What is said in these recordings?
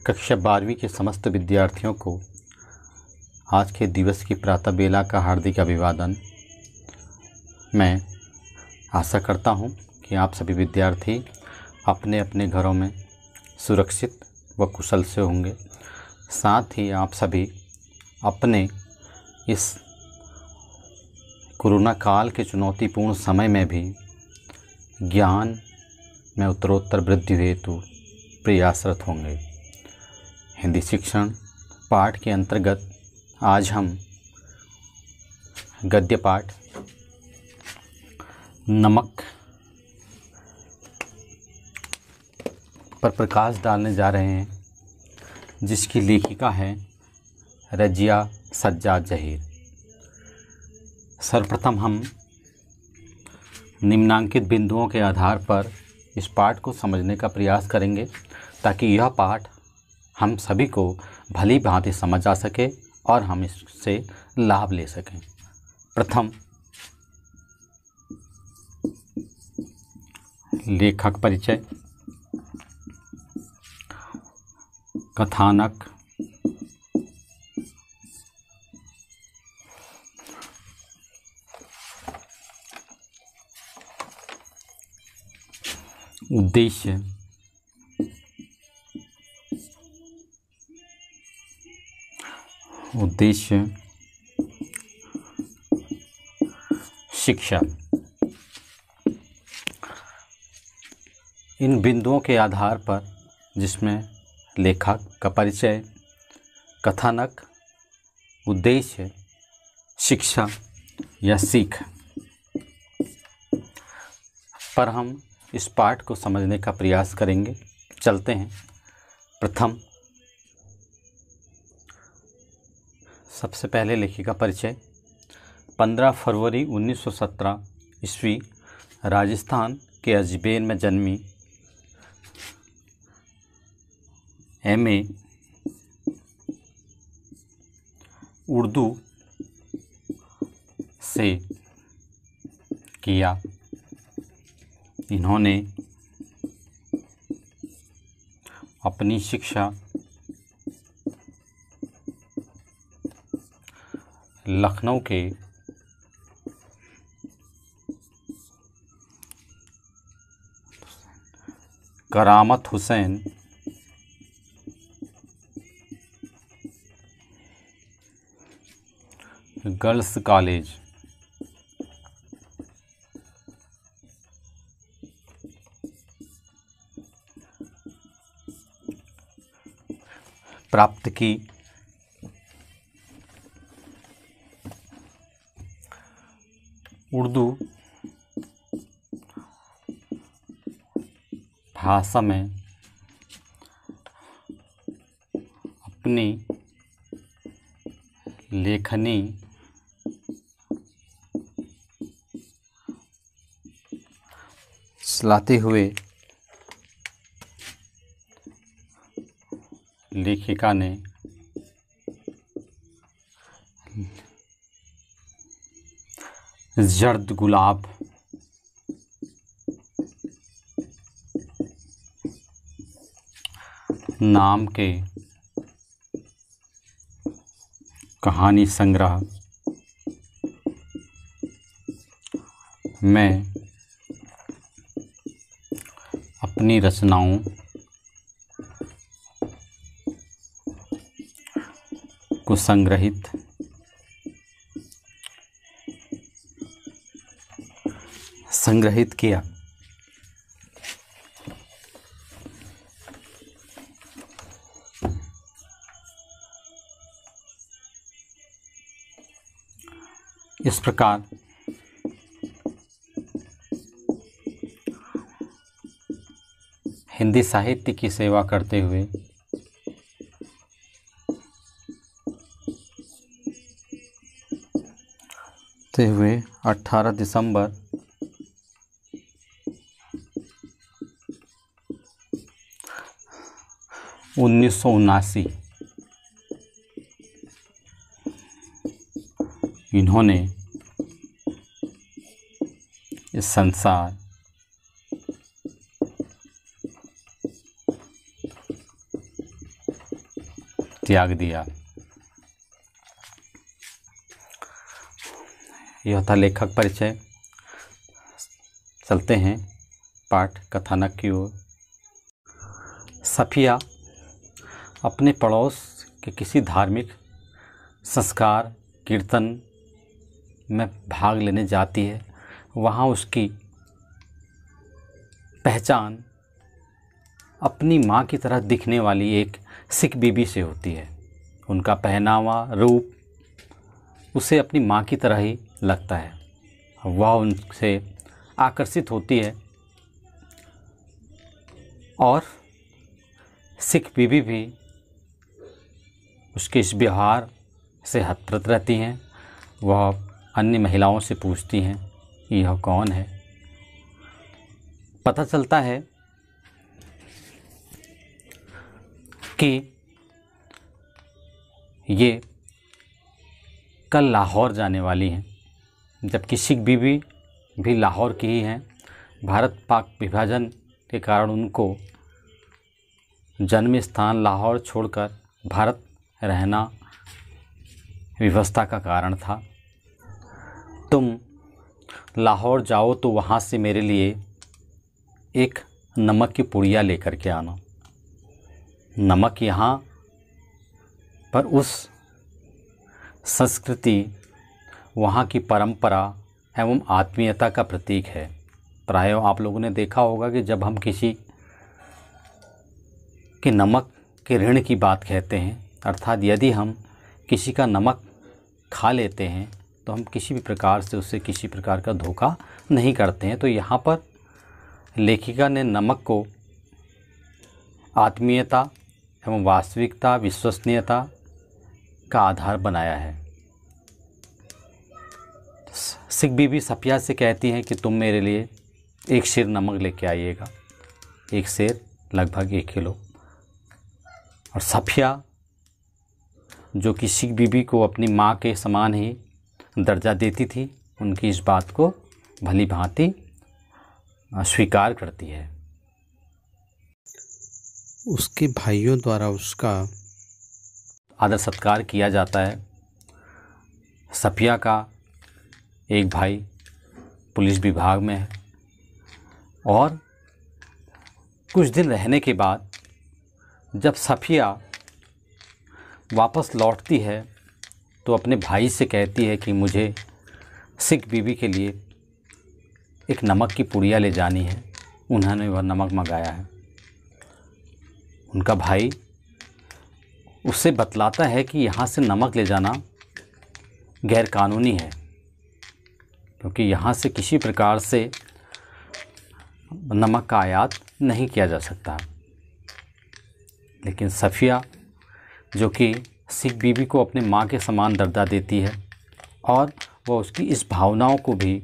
कक्षा 12वीं के समस्त विद्यार्थियों को आज के दिवस की प्रातः बेला का हार्दिक अभिवादन। मैं आशा करता हूं कि आप सभी विद्यार्थी अपने अपने घरों में सुरक्षित व कुशल से होंगे। साथ ही आप सभी अपने इस कोरोना काल के चुनौतीपूर्ण समय में भी ज्ञान में उत्तरोत्तर वृद्धि हेतु प्रयासरत होंगे। हिंदी शिक्षण पाठ के अंतर्गत आज हम गद्य पाठ नमक पर प्रकाश डालने जा रहे हैं, जिसकी लेखिका है रजिया सज्जाद जहीर। सर्वप्रथम हम निम्नांकित बिंदुओं के आधार पर इस पाठ को समझने का प्रयास करेंगे, ताकि यह पाठ हम सभी को भली भांति समझ आ सके और हम इससे लाभ ले सकें। प्रथम, लेखक परिचय। कथानक। उद्देश्य। शिक्षा। इन बिंदुओं के आधार पर, जिसमें लेखक का परिचय, कथानक, उद्देश्य, शिक्षा या सीख, पर हम इस पाठ को समझने का प्रयास करेंगे। चलते हैं। प्रथम, सबसे पहले लेखिका परिचय। 15 फरवरी 1917 ईस्वी राजस्थान के अजमेर में जन्मी। एमए उर्दू से किया। इन्होंने अपनी शिक्षा लखनऊ के करामत हुसैन गर्ल्स कॉलेज प्राप्त की। उर्दू भाषा में अपनी लेखनी चलाते हुए लेखिका ने जर्द गुलाब नाम के कहानी संग्रह में अपनी रचनाओं को संग्रहित किया। इस प्रकार हिंदी साहित्य की सेवा करते हुए 18 दिसंबर 1979 इन्होंने इस संसार त्याग दिया। यह था लेखक परिचय। चलते हैं पाठ कथानक की ओर। सफिया अपने पड़ोस के किसी धार्मिक संस्कार कीर्तन में भाग लेने जाती है। वहाँ उसकी पहचान अपनी माँ की तरह दिखने वाली एक सिख बीबी से होती है। उनका पहनावा रूप उसे अपनी माँ की तरह ही लगता है। वह उनसे आकर्षित होती है और सिख बीबी भी उसके इस व्यवहार से हतप्रत रहती हैं। वह अन्य महिलाओं से पूछती हैं यह कौन है। पता चलता है कि ये कल लाहौर जाने वाली हैं, जबकि सिख बीबी भी लाहौर की ही हैं। भारत पाक विभाजन के कारण उनको जन्म स्थान लाहौर छोड़कर भारत रहना विवशता का कारण था। तुम लाहौर जाओ तो वहाँ से मेरे लिए एक नमक की पुड़िया लेकर के आना। नमक यहाँ पर उस संस्कृति, वहाँ की परंपरा एवं आत्मीयता का प्रतीक है। प्रायः आप लोगों ने देखा होगा कि जब हम किसी के नमक के ऋण की बात कहते हैं, अर्थात यदि हम किसी का नमक खा लेते हैं तो हम किसी भी प्रकार से उससे किसी प्रकार का धोखा नहीं करते हैं। तो यहाँ पर लेखिका ने नमक को आत्मीयता एवं वास्तविकता, विश्वसनीयता का आधार बनाया है। सिख बीबी सफिया से कहती हैं कि तुम मेरे लिए एक सेर नमक लेके आइएगा। एक सेर लगभग 1 किलो। और सफिया जो कि सिख बीबी को अपनी माँ के समान ही दर्जा देती थी, उनकी इस बात को भली भांति स्वीकार करती है। उसके भाइयों द्वारा उसका आदर सत्कार किया जाता है। सफिया का एक भाई पुलिस विभाग में है और कुछ दिन रहने के बाद जब सफिया वापस लौटती है तो अपने भाई से कहती है कि मुझे सिख बीबी के लिए एक नमक की पुड़िया ले जानी है। उन्होंने वह नमक मंगाया है। उनका भाई उससे बतलाता है कि यहाँ से नमक ले जाना गैरकानूनी है, क्योंकि यहाँ से किसी प्रकार से नमक का आयात नहीं किया जा सकता। लेकिन सफिया जो कि सिख बीबी को अपने माँ के समान दर्जा देती है और वह उसकी इस भावनाओं को भी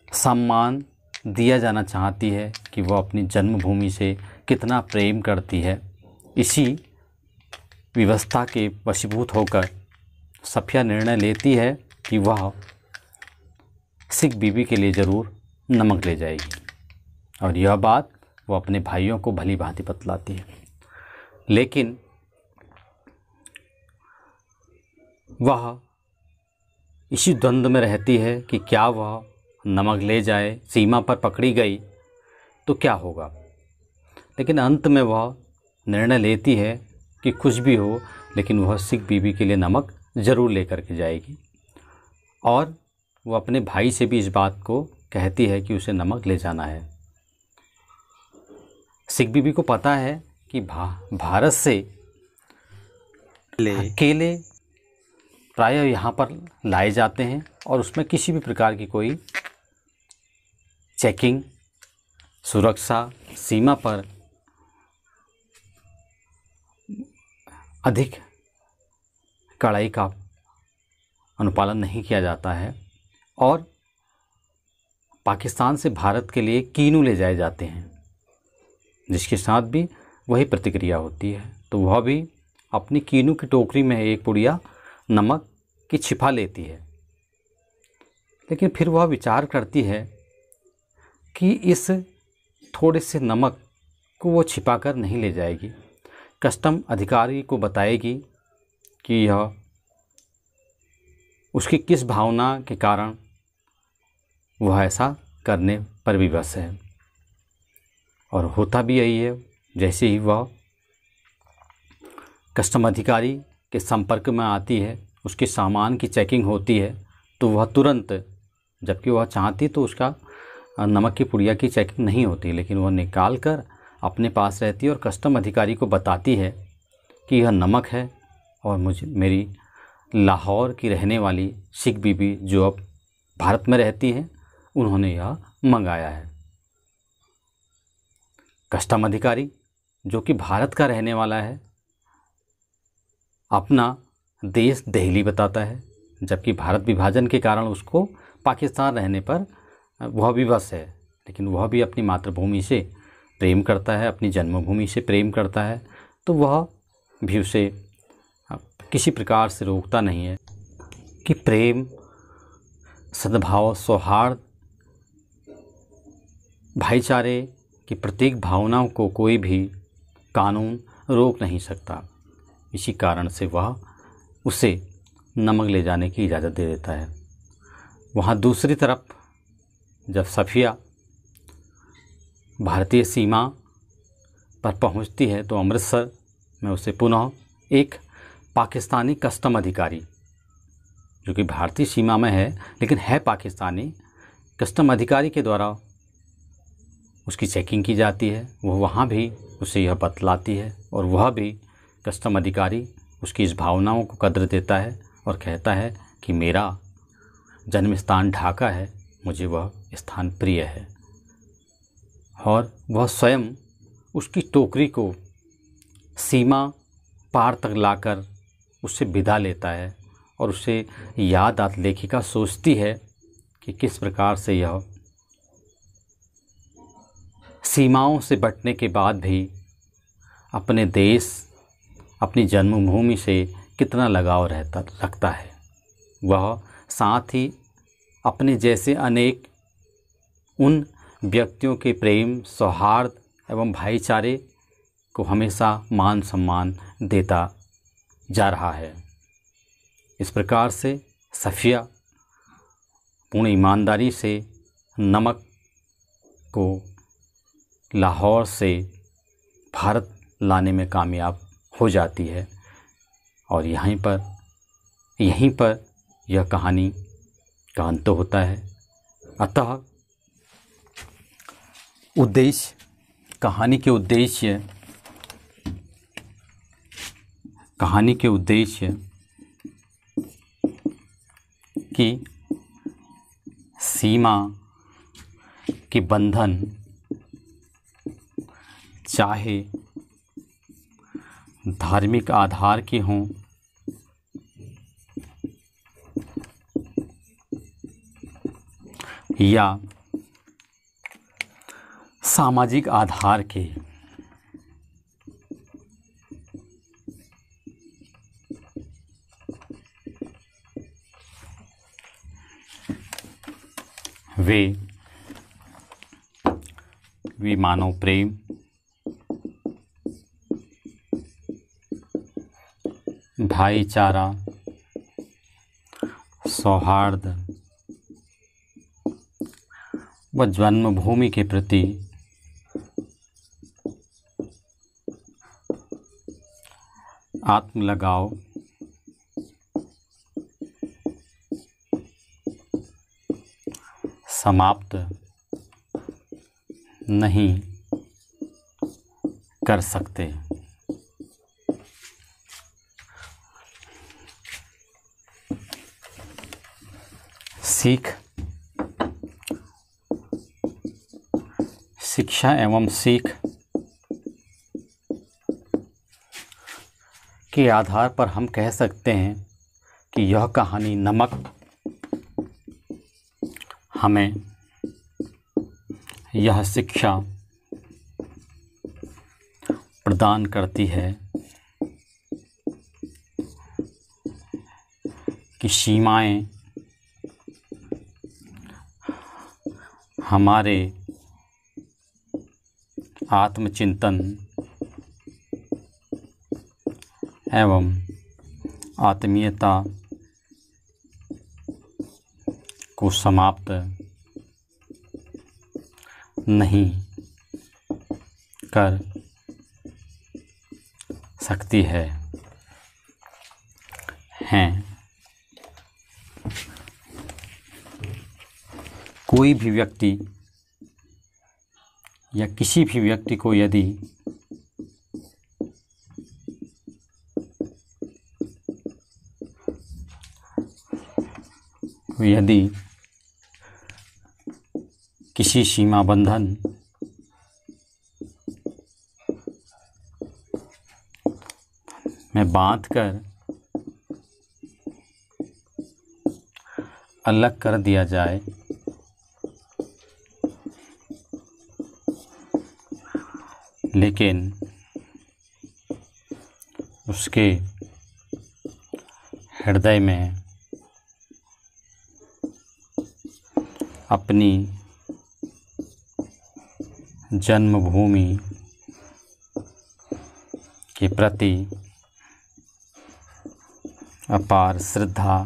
सम्मान दिया जाना चाहती है कि वह अपनी जन्मभूमि से कितना प्रेम करती है। इसी व्यवस्था के वशीभूत होकर सफिया निर्णय लेती है कि वह सिख बीबी के लिए ज़रूर नमक ले जाएगी और यह बात वो अपने भाइयों को भली भांति बतलाती है। लेकिन वह इसी द्वंद्व में रहती है कि क्या वह नमक ले जाए। सीमा पर पकड़ी गई तो क्या होगा। लेकिन अंत में वह निर्णय लेती है कि कुछ भी हो, लेकिन वह सिख बीबी के लिए नमक ज़रूर लेकर के जाएगी और वह अपने भाई से भी इस बात को कहती है कि उसे नमक ले जाना है। सिख बीबी को पता है कि भारत से केले प्रायः यहाँ पर लाए जाते हैं और उसमें किसी भी प्रकार की कोई चेकिंग, सुरक्षा, सीमा पर अधिक कड़ाई का अनुपालन नहीं किया जाता है और पाकिस्तान से भारत के लिए कीनू ले जाए जाते हैं, जिसके साथ भी वही प्रतिक्रिया होती है। तो वह भी अपनी कीनू की टोकरी में एक पुड़िया नमक की छिपा लेती है। लेकिन फिर वह विचार करती है कि इस थोड़े से नमक को वो छिपा कर नहीं ले जाएगी, कस्टम अधिकारी को बताएगी कि यह उसकी किस भावना के कारण वह ऐसा करने पर विवश है। और होता भी यही है, जैसे ही वह कस्टम अधिकारी के संपर्क में आती है, उसके सामान की चेकिंग होती है, तो वह तुरंत, जबकि वह चाहती तो उसका नमक की पुड़िया की चेकिंग नहीं होती, लेकिन वह निकाल कर अपने पास रहती है और कस्टम अधिकारी को बताती है कि यह नमक है और मेरी लाहौर की रहने वाली सिख बीबी जो अब भारत में रहती हैं, उन्होंने यह मंगाया है। कस्टम अधिकारी जो कि भारत का रहने वाला है, अपना देश दिल्ली बताता है, जबकि भारत विभाजन के कारण उसको पाकिस्तान रहने पर वह विवश है, लेकिन वह भी अपनी मातृभूमि से प्रेम करता है, अपनी जन्मभूमि से प्रेम करता है, तो वह भी उसे किसी प्रकार से रोकता नहीं है कि प्रेम, सद्भाव, सौहार्द, भाईचारे की प्रत्येक भावनाओं को कोई भी कानून रोक नहीं सकता। इसी कारण से वह उसे नमक ले जाने की इजाज़त दे देता है। वहाँ दूसरी तरफ जब सफ़िया भारतीय सीमा पर पहुँचती है तो अमृतसर में उसे पुनः एक पाकिस्तानी कस्टम अधिकारी, जो कि भारतीय सीमा में है लेकिन है पाकिस्तानी, कस्टम अधिकारी के द्वारा उसकी चेकिंग की जाती है। वह वहाँ भी उसे यह बतलाती है और वह भी कस्टम अधिकारी उसकी इस भावनाओं को कद्र देता है और कहता है कि मेरा जन्म स्थान ढाका है, मुझे वह स्थान प्रिय है। और वह स्वयं उसकी टोकरी को सीमा पार तक लाकर उससे विदा लेता है और उसे याद आती, लेखिका सोचती है कि किस प्रकार से यह सीमाओं से बटने के बाद भी अपने देश, अपनी जन्मभूमि से कितना लगाव रखता है। वह साथ ही अपने जैसे अनेक उन व्यक्तियों के प्रेम, सौहार्द एवं भाईचारे को हमेशा मान सम्मान देता जा रहा है। इस प्रकार से सफ़िया पूर्ण ईमानदारी से नमक को लाहौर से भारत लाने में कामयाब हो जाती है। और यहीं पर यह कहानी का अंत होता है। अतः कहानी के उद्देश्य कि सीमा के बंधन चाहे धार्मिक आधार के हों या सामाजिक आधार के, वे मानव प्रेम, भाईचारा, सौहार्द व जन्मभूमि के प्रति आत्मलगाव समाप्त नहीं कर सकते। शिक्षा एवं सीख के आधार पर हम कह सकते हैं कि यह कहानी नमक हमें यह शिक्षा प्रदान करती है कि सीमाएं हमारे आत्मचिंतन एवं आत्मीयता को समाप्त नहीं कर सकती हैं। कोई भी व्यक्ति या किसी भी व्यक्ति को यदि किसी सीमा बंधन में बांधकर अलग कर दिया जाए, लेकिन उसके हृदय में अपनी जन्मभूमि के प्रति अपार श्रद्धा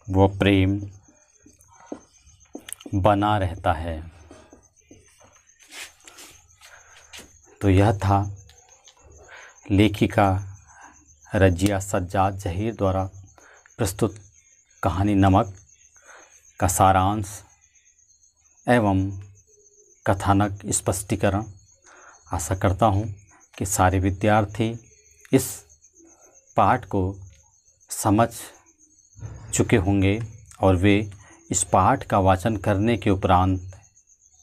व प्रेम बना रहता है। तो यह था लेखिका रज़िया सज्जाद जहीर द्वारा प्रस्तुत कहानी नमक का सारांश एवं कथानक स्पष्टीकरण। आशा करता हूँ कि सारे विद्यार्थी इस पाठ को समझ चुके होंगे और वे इस पाठ का वाचन करने के उपरांत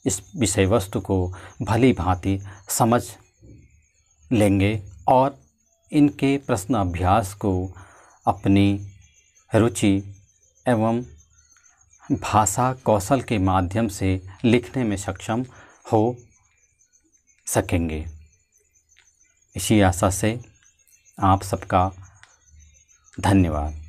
इस विषय वस्तु को भली भांति समझ लेंगे और इनके प्रश्न अभ्यास को अपनी रुचि एवं भाषा कौशल के माध्यम से लिखने में सक्षम हो सकेंगे। इसी आशा से आप सबका धन्यवाद।